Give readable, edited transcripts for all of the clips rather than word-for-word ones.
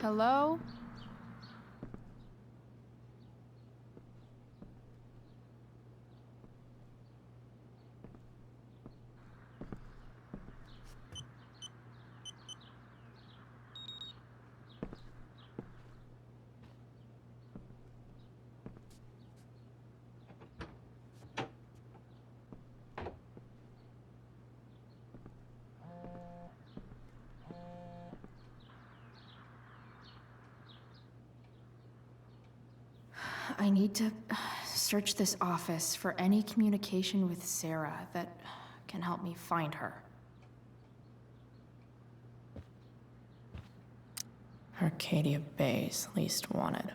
Hello? I need to search this office for any communication with Sarah that can help me find her. Arcadia Bay's least wanted.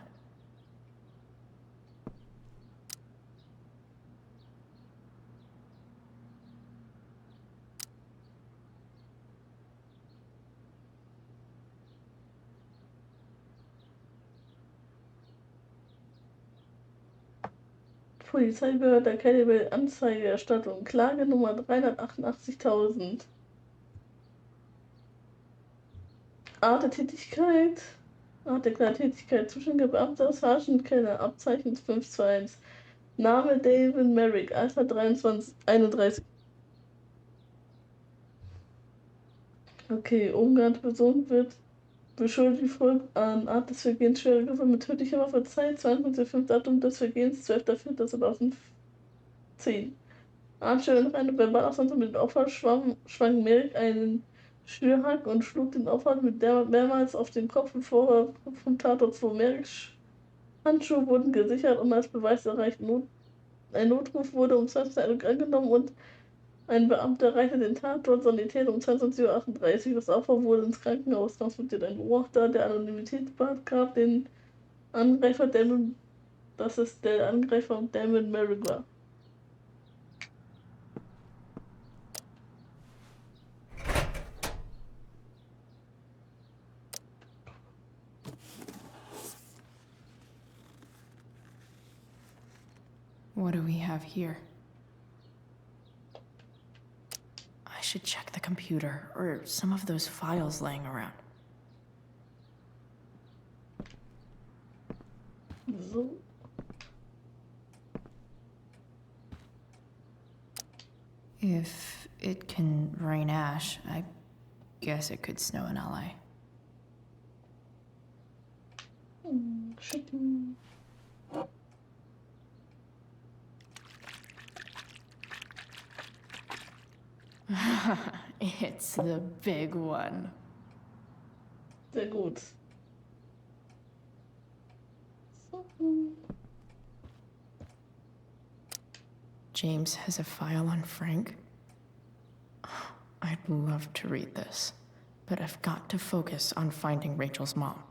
Polizeibehörde Arcadia Bay Anzeigerstattung. Klage Nummer 388.000. Art der Tätigkeit. Art der klaren Tätigkeit. Zuständiger Beamter Sergeant Keller. Abzeichen 521. Name David Merrick. Alter 31. Okay, umgenannte Person wird beschuldigt folgt an Art des Vergehens schwere Gewalt mit tödlicher Waffe. Zeit 22.05. Datum des Vergehens 12.04.2010. Anstellung nach einer Verbalauseinandersetzung mit dem Opfer schwang Merrick einen Schürhaken und schlug den Opfer mit mehrmals auf den Kopf, bevor er vom Tatort floh. Merricks Handschuhe wurden gesichert und als Beweis erreicht. Ein Notruf wurde um 20 Uhr angenommen und ein Beamter erreichte den Tatort Sanität um 22.38 Uhr. Das Opfer wurde ins Krankenhaus transportiert. Ein Beobachter, der Anonymität bat, gab den Angreifer dass es der Angreifer David Merrick war. What do we have here? I should check the computer or some of those files laying around. So. If it can rain ash, I guess it could snow in LA. Schicken. It's the big one. Sehr gut. So. James has a file on Frank. I'd love to read this, but I've got to focus on finding Rachel's mom.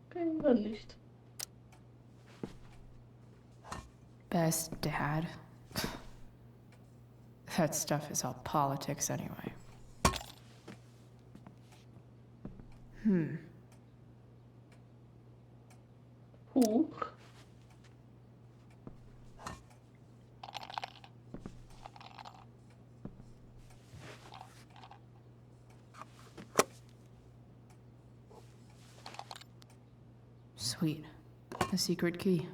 Okay, dann nicht. Best dad. That stuff is all politics anyway. Huch. Sweet. A secret key.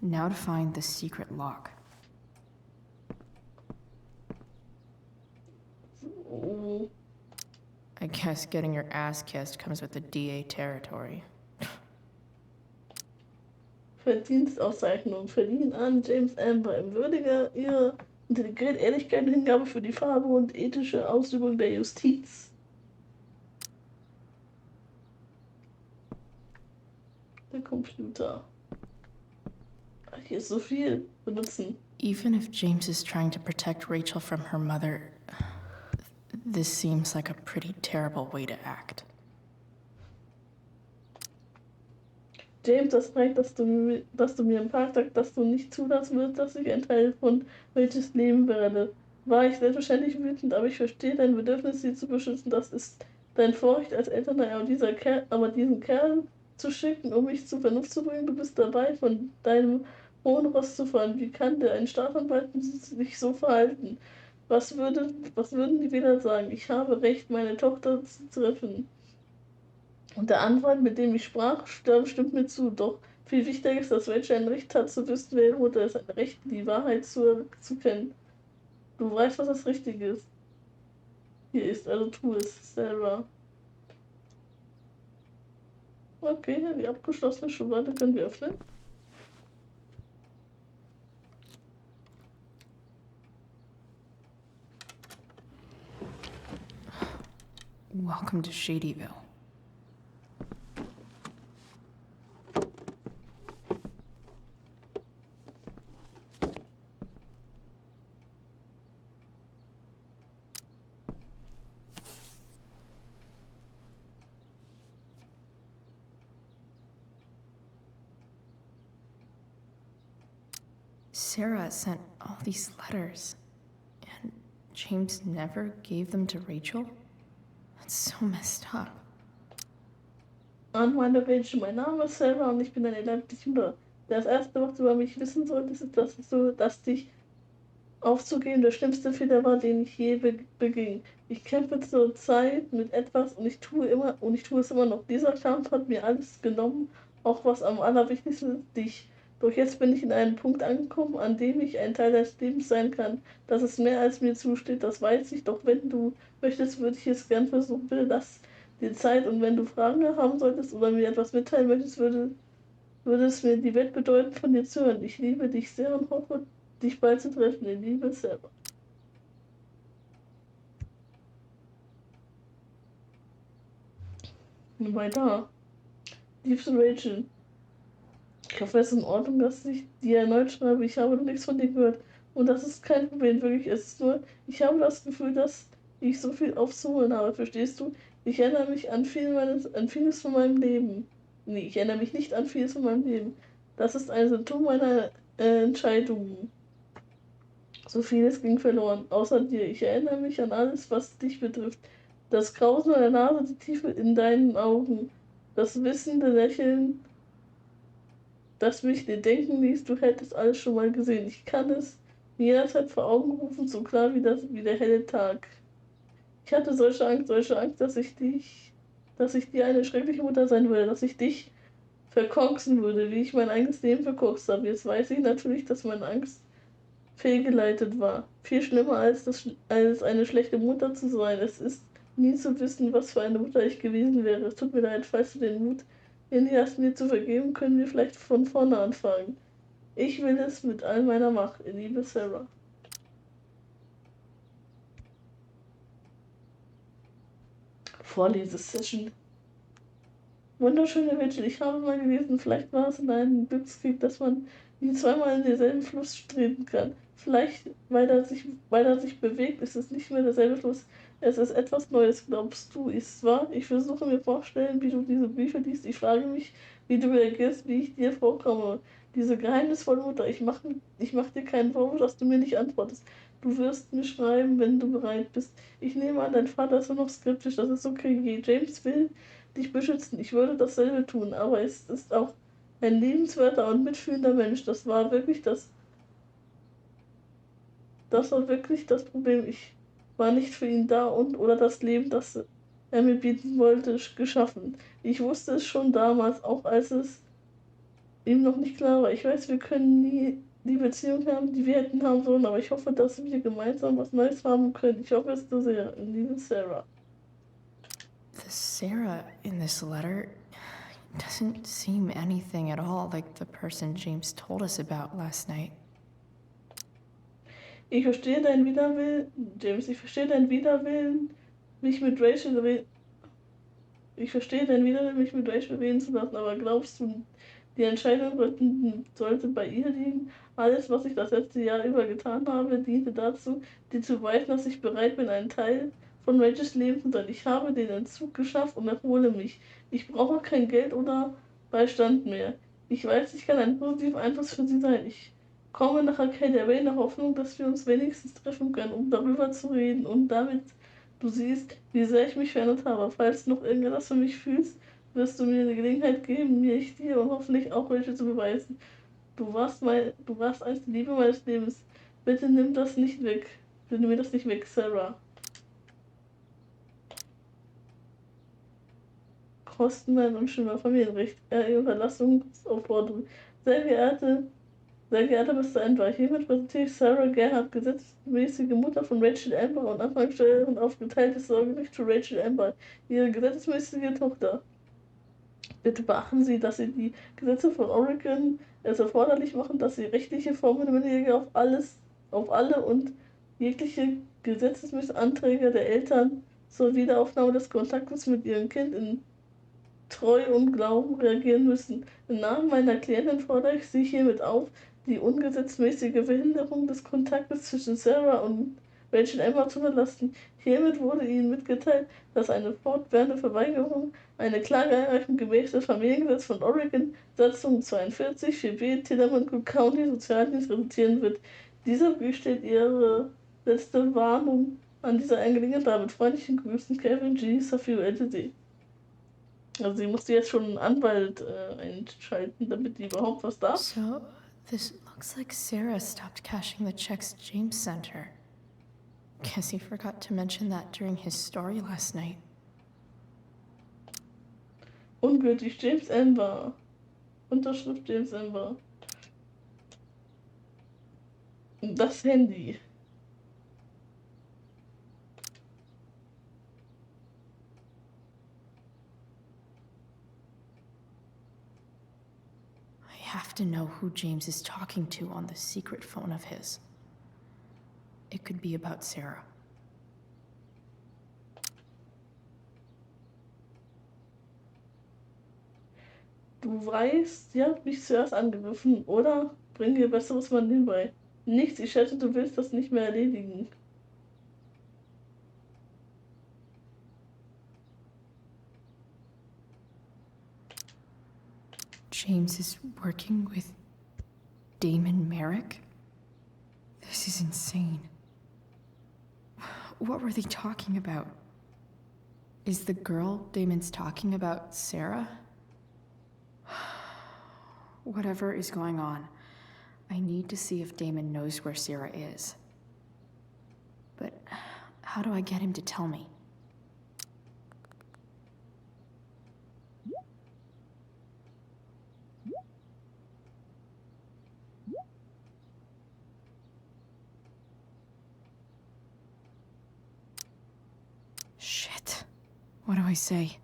Now to find the secret lock. I guess getting your ass kissed comes with the DA territory. Verdienstauszeichnung verliehen an James Amber im Würdiger ihrer Integrität, Ehrlichkeit und Hingabe für die Farbe und ethische Ausübung der Justiz. Der Computer. Ach, hier ist so viel benutzen. Even if James is trying to protect Rachel from her mother, this seems like a pretty terrible way to act. James, das reicht, dass du mir im Park sagst, dass du nicht zulassen wirst, dass ich ein Teil von welches Leben werde. War ich selbstverständlich wütend, aber ich verstehe dein Bedürfnis, sie zu beschützen. Das ist dein Vorrecht als Eltern, aber diesen Kerl zu schicken, um mich zur Vernunft zu bringen. Du bist dabei, von deinem hohen Ross zu fallen. Wie kann der ein Staatsanwalt sich so verhalten? Was würden die Wähler sagen? Ich habe Recht, meine Tochter zu treffen. Und der Anwalt, mit dem ich sprach, stimmt mir zu. Doch viel wichtiger ist, dass Rachel ein Recht hat, zu wissen, wer ihre Mutter ist. Ein Recht, die Wahrheit zu kennen. Du weißt, was das Richtige ist. Hier ist, also tu es selber. Okay, die abgeschlossene Schublade können wir öffnen. Welcome to Shadyville. Sarah sent all these letters, and James never gave them to Rachel? That's so messed up. An meine Rachel, mein Name ist Sarah und ich bin deine leibliche Mutter. Das erste, was du über mich wissen solltest, ist, dass dich aufzugeben der schlimmste Fehler war, den ich je beging. Ich kämpfe zur Zeit mit etwas und ich tue es immer noch. Dieser Kampf hat mir alles genommen, auch was am allerwichtigsten ist, dich. Doch jetzt bin ich in einem Punkt angekommen, an dem ich ein Teil deines Lebens sein kann. Das ist mehr als mir zusteht, das weiß ich. Doch wenn du möchtest, würde ich es gern versuchen. Bitte lass dir Zeit und wenn du Fragen haben solltest oder mir etwas mitteilen möchtest, würde es mir die Welt bedeuten, von dir zu hören. Ich liebe dich sehr und hoffe, dich bald zu treffen. In Liebe, Sarah. Und weiter. Liebste Rachel. Ich hoffe, es ist in Ordnung, dass ich dir erneut schreibe. Ich habe noch nichts von dir gehört. Und das ist kein Problem, wirklich. Es ist nur, ich habe das Gefühl, dass ich so viel aufzuholen habe. Verstehst du? Ich erinnere mich an vieles von meinem Leben. Nee, ich erinnere mich nicht an vieles von meinem Leben. Das ist ein Symptom meiner Entscheidungen. So vieles ging verloren, außer dir. Ich erinnere mich an alles, was dich betrifft. Das Krausen an der Nase, die Tiefe in deinen Augen, das wissende Lächeln, das mich dir denken ließ, du hättest alles schon mal gesehen. Ich kann es mir jederzeit vor Augen rufen, so klar wie der helle Tag. Ich hatte solche Angst, dass ich dir eine schreckliche Mutter sein würde, dass ich dich verkorksen würde, wie ich mein eigenes Leben verkorkst habe. Jetzt weiß ich natürlich, dass meine Angst fehlgeleitet war. Viel schlimmer als eine schlechte Mutter zu sein. Es ist nie zu wissen, was für eine Mutter ich gewesen wäre. Es tut mir leid, falls du den Mut in dir hast, mir zu vergeben, können wir vielleicht von vorne anfangen. Ich will es mit all meiner Macht. In Liebe, Sarah. Vorlesesession. Wunderschöne Rachel, ich habe mal gelesen, vielleicht war es in einem Glückskrieg, dass man nie zweimal in denselben Fluss treten kann. Vielleicht, weil er sich bewegt, ist es nicht mehr derselbe Fluss. Es ist etwas Neues, glaubst du, ist wahr? Ich versuche mir vorzustellen, wie du diese Bücher liest. Ich frage mich, wie du reagierst, wie ich dir vorkomme. Diese geheimnisvolle Mutter, ich mach dir keinen Vorwurf, dass du mir nicht antwortest. Du wirst mir schreiben, wenn du bereit bist. Ich nehme an, dein Vater ist nur noch skeptisch, das ist okay. James will dich beschützen. Ich würde dasselbe tun, aber es ist auch ein liebenswerter und mitfühlender Mensch. Das war wirklich das Problem. Ich war nicht für ihn da und oder das Leben, das er mir bieten wollte, geschaffen. Ich wusste es schon damals, auch als es ihm noch nicht klar war. Ich weiß, wir können nie die Beziehung haben, die wir hätten haben sollen, aber ich hoffe, dass wir gemeinsam was Neues haben können. Ich hoffe es so sehr. Liebe Sarah. The Sarah in this letter doesn't seem anything at all like the person James told us about last night. Ich verstehe deinen Widerwillen, James, ich verstehe deinen Widerwillen, mich mit Rachel reden. Ich verstehe deinen Widerwillen, mich mit Rachel reden zu lassen, aber glaubst du, die Entscheidung sollte bei ihr liegen? Alles, was ich das letzte Jahr über getan habe, diente dazu, dir zu beweisen, dass ich bereit bin, ein Teil von Rachels Leben zu sein. Ich habe den Entzug geschafft und erhole mich. Ich brauche kein Geld oder Beistand mehr. Ich weiß, ich kann ein positiver Einfluss für sie sein. Ich komme nach Arcadia Bay in der Hoffnung, dass wir uns wenigstens treffen können, um darüber zu reden und damit du siehst, wie sehr ich mich verändert habe. Falls du noch irgendetwas für mich fühlst, wirst du mir eine Gelegenheit geben, mir ich dir und hoffentlich auch welche zu beweisen. Du warst einst die Liebe meines Lebens. Bitte nimm das nicht weg. Bitte nimm mir das nicht weg, Sarah. Kostenmann und schlimmer Familienrecht, Unterlassungsaufforderung. Sehr geehrte, sehr geehrter Mr. Amber, hiermit präsentiere ich Sarah Gerhardt, gesetzmäßige Mutter von Rachel Amber und Antragstellerin auf geteiltes Sorgerecht für Rachel Amber, ihre gesetzmäßige Tochter. Bitte beachten Sie, dass Sie die Gesetze von Oregon es erforderlich machen, dass Sie rechtliche Vorminderjährige auf alle und jegliche gesetzesmäßige Anträge der Eltern zur Wiederaufnahme des Kontaktes mit ihrem Kind in Treu und Glauben reagieren müssen. Im Namen meiner Klientin fordere ich Sie hiermit auf, die ungesetzmäßige Verhinderung des Kontaktes zwischen Sarah und Rachel Emma zu unterlassen. Hiermit wurde Ihnen mitgeteilt, dass eine fortwährende Verweigerung eine Klage einreichen gemäß des Familiengesetzes von Oregon, Satzung 42, 4b, Tillamook County Sozialdienst resultieren wird. Dieser Brief steht Ihre letzte Warnung an dieser Angelegenheit dar. Mit freundlichen Grüßen, Kevin G. Safio LTD. Also sie musste jetzt schon einen Anwalt einschalten, damit die überhaupt was darf. So, this looks like Sarah stopped cashing the checks James sent her. Guess he forgot to mention that during his story last night. Ungültig, James Amber. Unterschrift James Amber. Das Handy. I have to know who James is talking to on the secret phone of his. It could be about Sarah. Du weißt, sie hat mich zuerst angegriffen, oder? Bring ihr besseres Mann hinbei. Nichts, ich schätze, du willst das nicht mehr erledigen. James is working with Damon Merrick? This is insane. What were they talking about? Is the girl Damon's talking about Sarah? Whatever is going on, I need to see if Damon knows where Sarah is. But how do I get him to tell me? Shit. What do I say?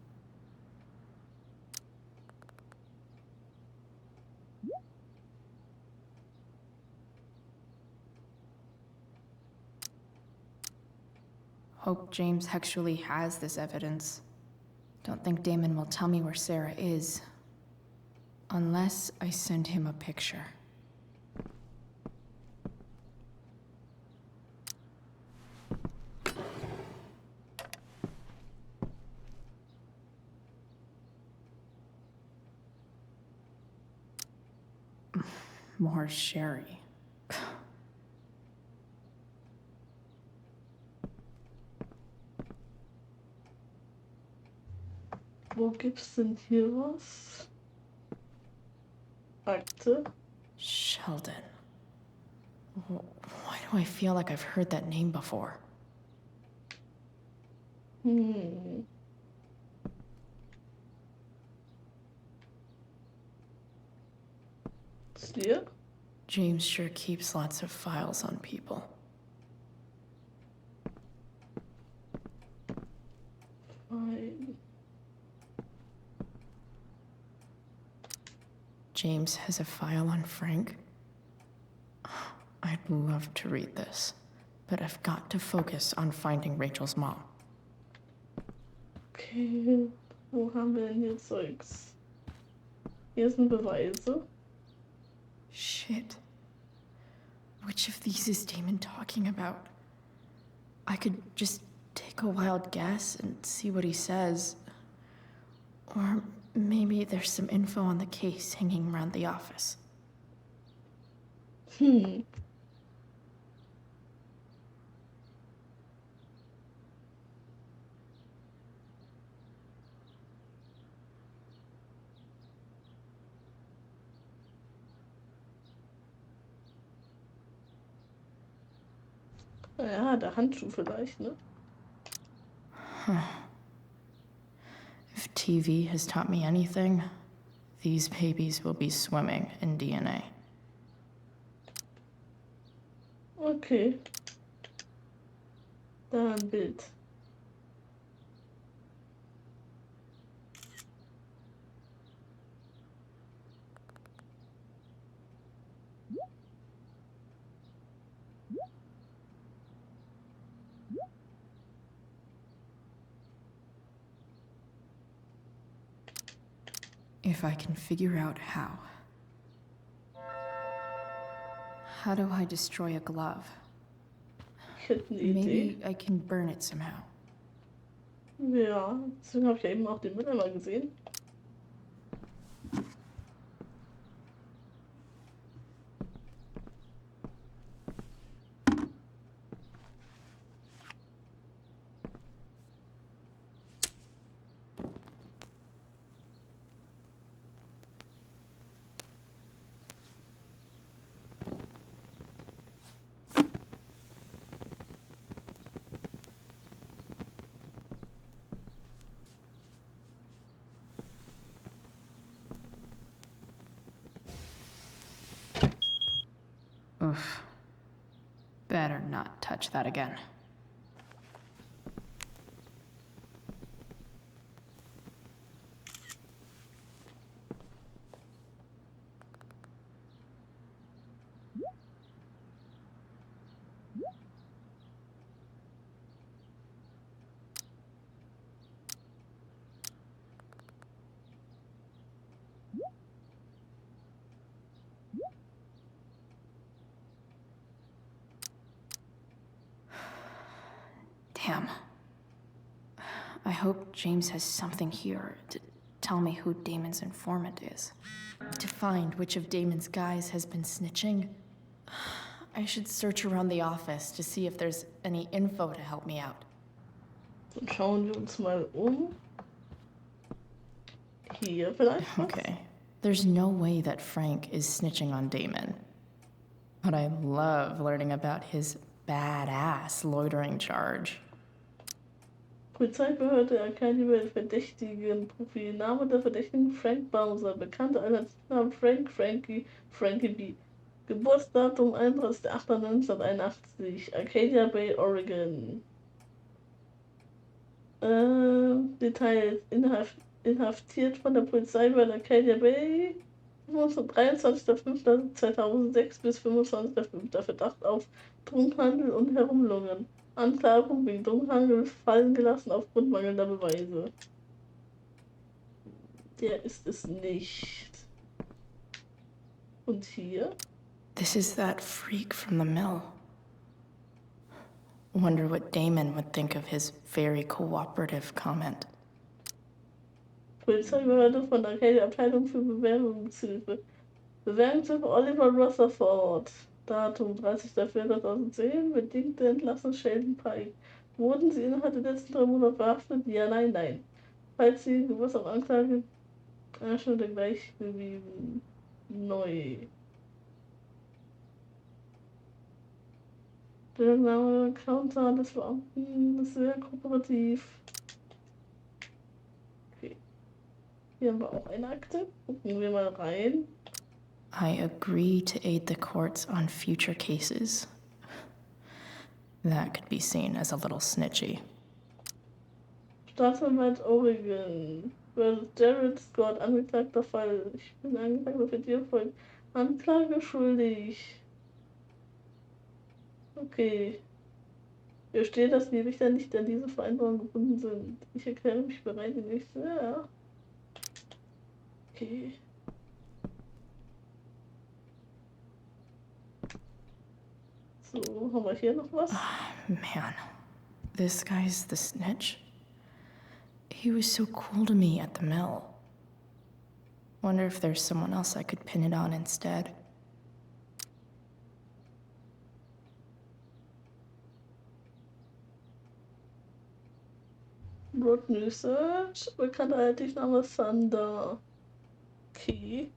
Hope James actually has this evidence. Don't think Damon will tell me where Sarah is. Unless I send him a picture. More sherry. Wo gibt's denn hier was? Akte. Sheldon. Why do I feel like I've heard that name before? Hier? James sure keeps lots of files on people. Fine. James has a file on Frank. I'd love to read this, but I've got to focus on finding Rachel's mom. Okay, wo haben wir denn hier Zeugs? Hier sind Beweise. Shit. Which of these is Damon talking about? I could just take a wild guess and see what he says. Or maybe there's some info on the case hanging around the office. Ja, der Handschuh vielleicht, ne? If TV has taught me anything, these babies will be swimming in DNA. Okay. Da ein Bild. If I can figure out how. How do I destroy a glove? Ich hätte eine Idee. Maybe I can burn it somehow. Ja, deswegen habe ich ja eben auch den Mülleimer gesehen. Oof. Better not touch that again. Damn. I hope James has something here to tell me who Damon's informant is. To find which of Damon's guys has been snitching, I should search around the office to see if there's any info to help me out. Dann schauen wir uns mal um. Hier vielleicht was? Okay. There's no way that Frank is snitching on Damon. But I love learning about his badass loitering charge. Polizeibehörde Arcadia Bay Verdächtigen Profil. Name der Verdächtigen Frank Bowser. Bekannter Alternativnamen Frankie B. Geburtsdatum 31.08.1981. Arcadia Bay, Oregon. Details. Inhaftiert von der Polizeibehörde Arcadia Bay. 23.05.2006 bis 25.05. Verdacht auf Drogenhandel und Herumlungern. Anklagung wegen Drogenhandel fallen gelassen aufgrund mangelnder Beweise. Der ist es nicht. Und hier? This is that freak from the mill. Wonder what Damon would think of his very cooperative comment. Polizeibehörde von der Arcadia Abteilung für Bewährungshilfe. Bewährungshilfe Oliver Rutherford. Datum 30.04.2010. Bedingte Entlassung Sheldon Pike. Wurden Sie innerhalb der letzten 3 Monate verhaftet? Ja, nein, nein. Falls Sie Geburtstag Anklage schon der gleich geblieben. Neu. Der Name Counter des Beamten ist sehr kooperativ. Okay. Hier haben wir auch eine Akte. Gucken wir mal rein. I agree to aid the courts on future cases. That could be seen as a little snitchy. Staatsanwalt Oregon versus Jared Scott, angeklagter Fall. Ich bin angeklagter für die Erfolg. Anklage schuldig. Okay. Hier steht, dass die Richter nicht an diese Vereinbarung gebunden sind. Ich erkläre mich bereit, die nächste. Ja. Okay. So, haben wir hier noch was? Man, this guy's the snitch. He was so cool to me at the mill. Wonder if there's someone else I could pin it on instead. Road Research, bekannter Alternativname Thunder. Okay.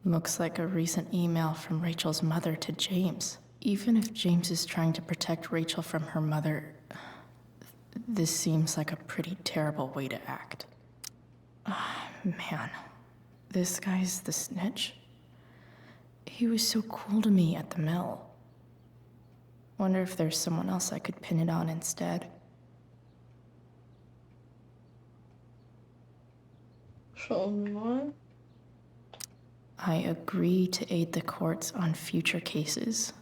Looks like a recent email from Rachel's mother to James. Even if James is trying to protect Rachel from her mother, this seems like a pretty terrible way to act. Man, this guy's the snitch. He was so cool to me at the mill. Wonder if there's someone else I could pin it on instead. Schauen wir mal. I agree to aid the courts on future cases.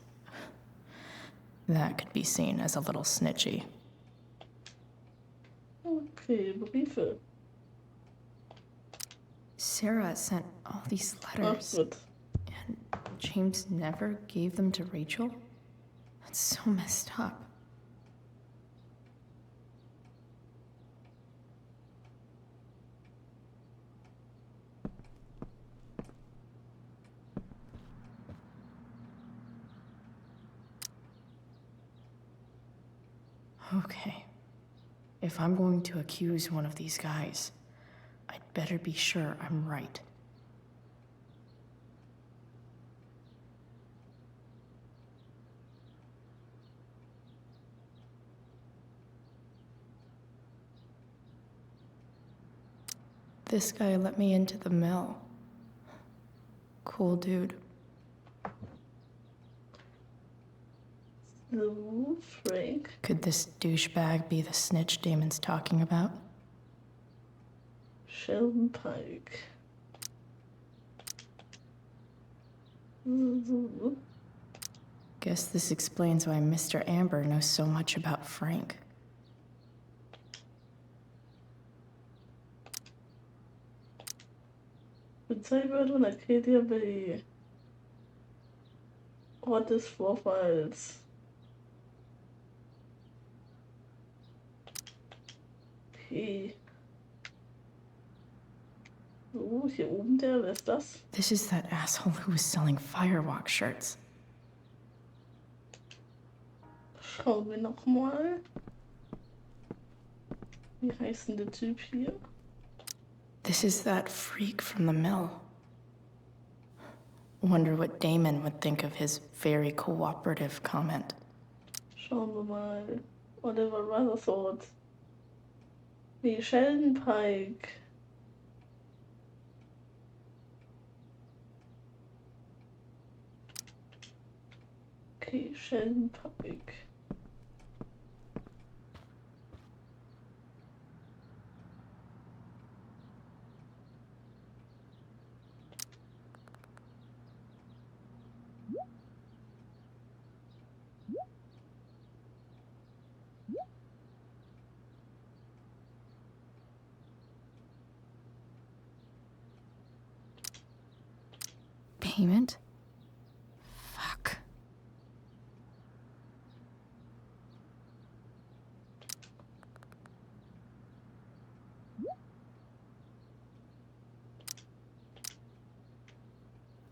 That could be seen as a little snitchy. Okay, Briefe. Sarah sent all these Ach letters, gut. and James never gave them to Rachel? That's so messed up. Okay. If I'm going to accuse one of these guys, I'd better be sure I'm right. This guy let me into the mill. Cool dude. So, Frank. Could this douchebag be the snitch Damon's talking about? Sheldon Pike. So. Guess this explains why Mr. Amber knows so much about Frank. Polizeibeamte von Arcadia Bay. Ort des Vorfalls. Okay. So, hier oben der, wer ist das? This is that asshole who was selling Firewalk shirts. Schauen wir nochmal. Wie heißt denn der Typ hier? This is that freak from the mill. Wonder what Damon would think of his very cooperative comment. Schauen wir mal. Oliver Rutherford. Nee, Sheldon Pike. Okay, Sheldon Pike. Payment? Fuck.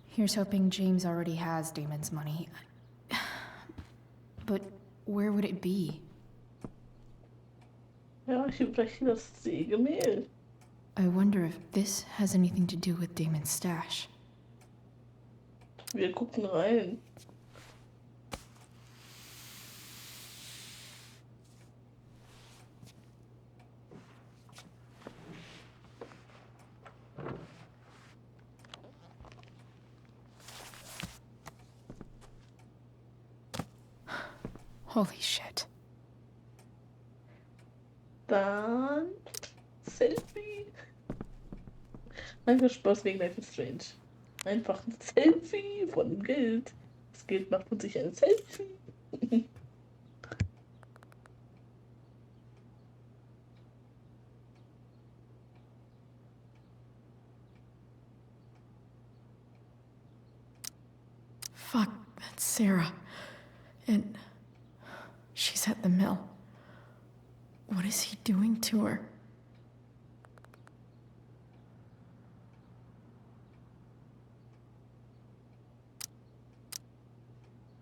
Here's hoping James already has Damon's money. But where would it be? Ja, ich überbreche das Sägemehl. I wonder if this has anything to do with Damon's stash. Wir gucken rein. Holy shit. Dann Selfie. Einfach Spaß wegen Life-is-Strange. Einfach ein Selfie von dem Geld. Das Geld macht von sich ein Selfie. Fuck, that's Sarah. And she's at the mill. What is he doing to her?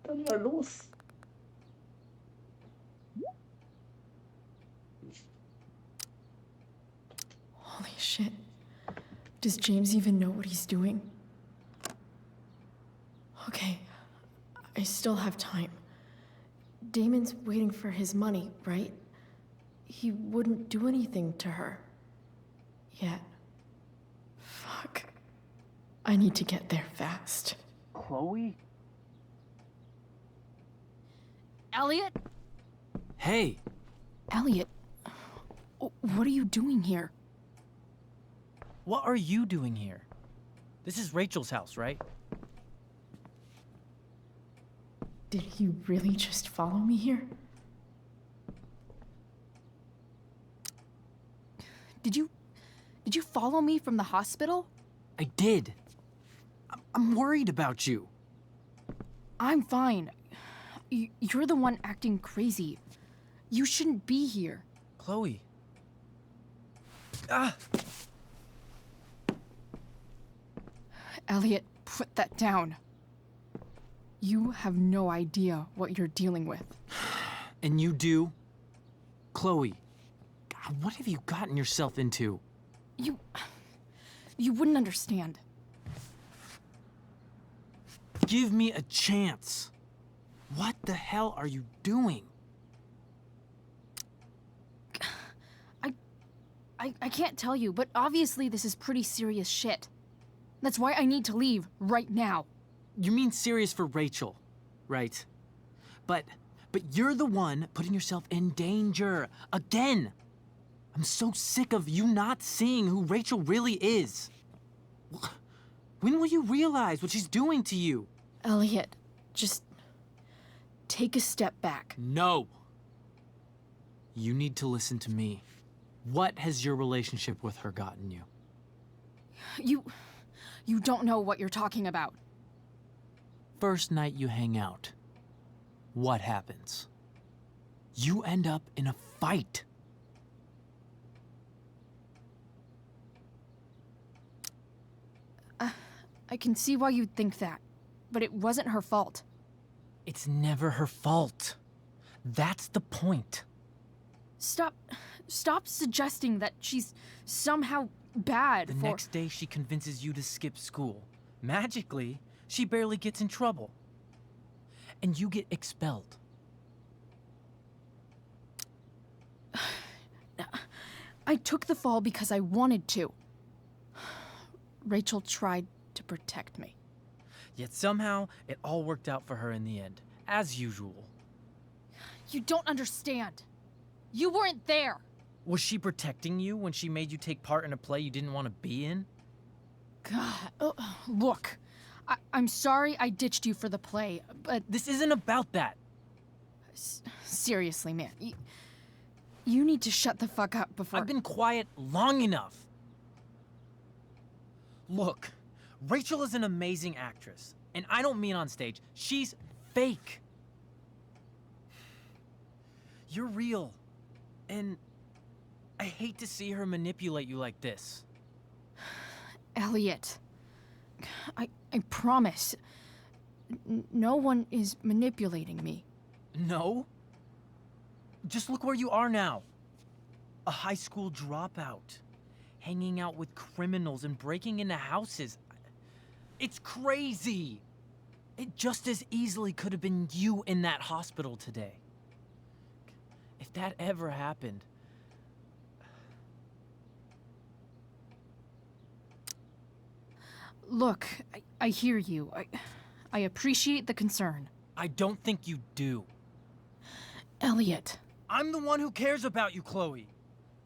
Dann mal los. Holy shit. Does James even know what he's doing? I still have time. Damon's waiting for his money, right? He wouldn't do anything to her. Yet. Fuck. I need to get there fast. Chloe? Eliot? Hey! Eliot, what are you doing here? What are you doing here? This is Rachel's house, right? Did he really just follow me here? Did you follow me from the hospital? I did. I'm worried about you. I'm fine. You're the one acting crazy. You shouldn't be here. Chloe. Ah! Eliot, put that down. You have no idea what you're dealing with. And you do? Chloe, God, what have you gotten yourself into? You wouldn't understand. Give me a chance. What the hell are you doing? I can't tell you, but obviously this is pretty serious shit. That's why I need to leave right now. You mean serious for Rachel, right? But you're the one putting yourself in danger again. I'm so sick of you not seeing who Rachel really is. When will you realize what she's doing to you? Eliot, just take a step back. No. You need to listen to me. What has your relationship with her gotten you? You don't know what you're talking about. First night you hang out, what happens? You end up in a fight. I can see why you'd think that, but it wasn't her fault. It's never her fault. That's the point. Stop suggesting that she's somehow bad The for— next day she convinces you to skip school. Magically, she barely gets in trouble. And you get expelled. I took the fall because I wanted to. Rachel tried to protect me. Yet somehow, it all worked out for her in the end, as usual. You don't understand. You weren't there. Was she protecting you when she made you take part in a play you didn't want to be in? God, look. I'm sorry I ditched you for the play, but This isn't about that. seriously, man. You need to shut the fuck up before— I've been quiet long enough. Look, Rachel is an amazing actress, and I don't mean on stage. She's fake. You're real, and I hate to see her manipulate you like this. Eliot, I promise, no one is manipulating me. No? Just look where you are now. A high school dropout, hanging out with criminals and breaking into houses. It's crazy. It just as easily could have been you in that hospital today. If that ever happened. Look, I hear you. I appreciate the concern. I don't think you do. Eliot. I'm the one who cares about you, Chloe.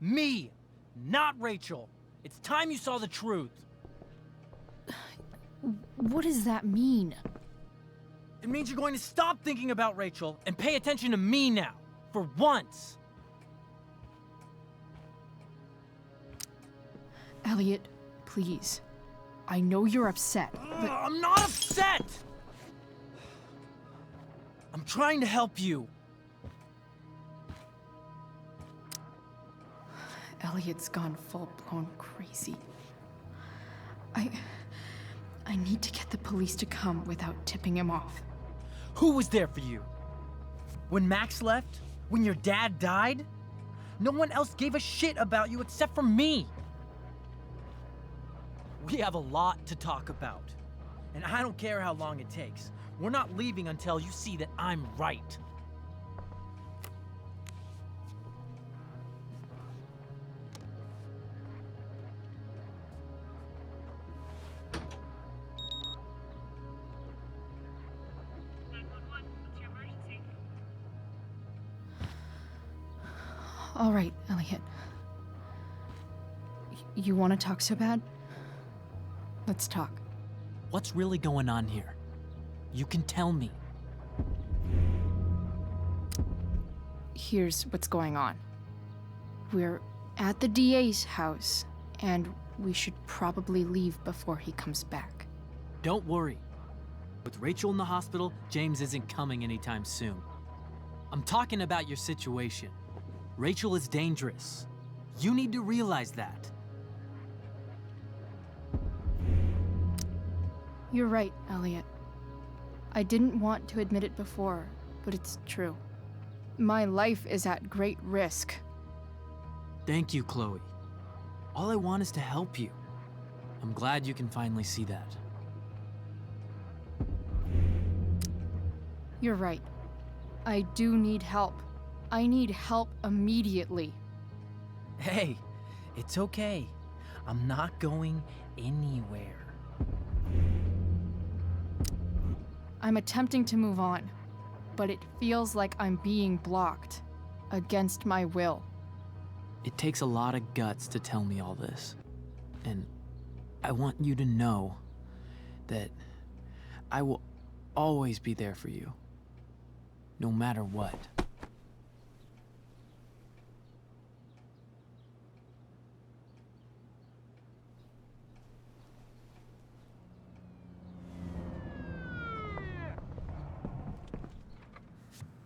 Me, not Rachel. It's time you saw the truth. What does that mean? It means you're going to stop thinking about Rachel and pay attention to me now. For once. Eliot, please. I know you're upset, but I'm not upset! I'm trying to help you. Eliot's gone full-blown crazy. I need to get the police to come without tipping him off. Who was there for you? When Max left? When your dad died? No one else gave a shit about you except for me. We have a lot to talk about. And I don't care how long it takes. We're not leaving until you see that I'm right. All right, Eliot. You want to talk so bad? Let's talk. What's really going on here? You can tell me. Here's what's going on. We're at the DA's house, and we should probably leave before he comes back. Don't worry. With Rachel in the hospital, James isn't coming anytime soon. I'm talking about your situation. Rachel is dangerous. You need to realize that. You're right, Eliot. I didn't want to admit it before, but it's true. My life is at great risk. Thank you, Chloe. All I want is to help you. I'm glad you can finally see that. You're right. I do need help. I need help immediately. Hey, it's okay. I'm not going anywhere. I'm attempting to move on, but it feels like I'm being blocked against my will. It takes a lot of guts to tell me all this. And I want you to know that I will always be there for you, no matter what.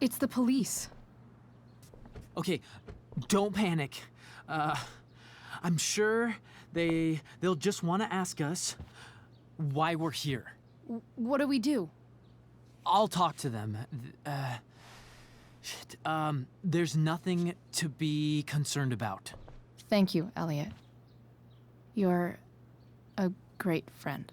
It's the police. Okay, don't panic. I'm sure they'll just want to ask us why we're here. What do we do? I'll talk to them. There's nothing to be concerned about. Thank you, Eliot. You're a great friend.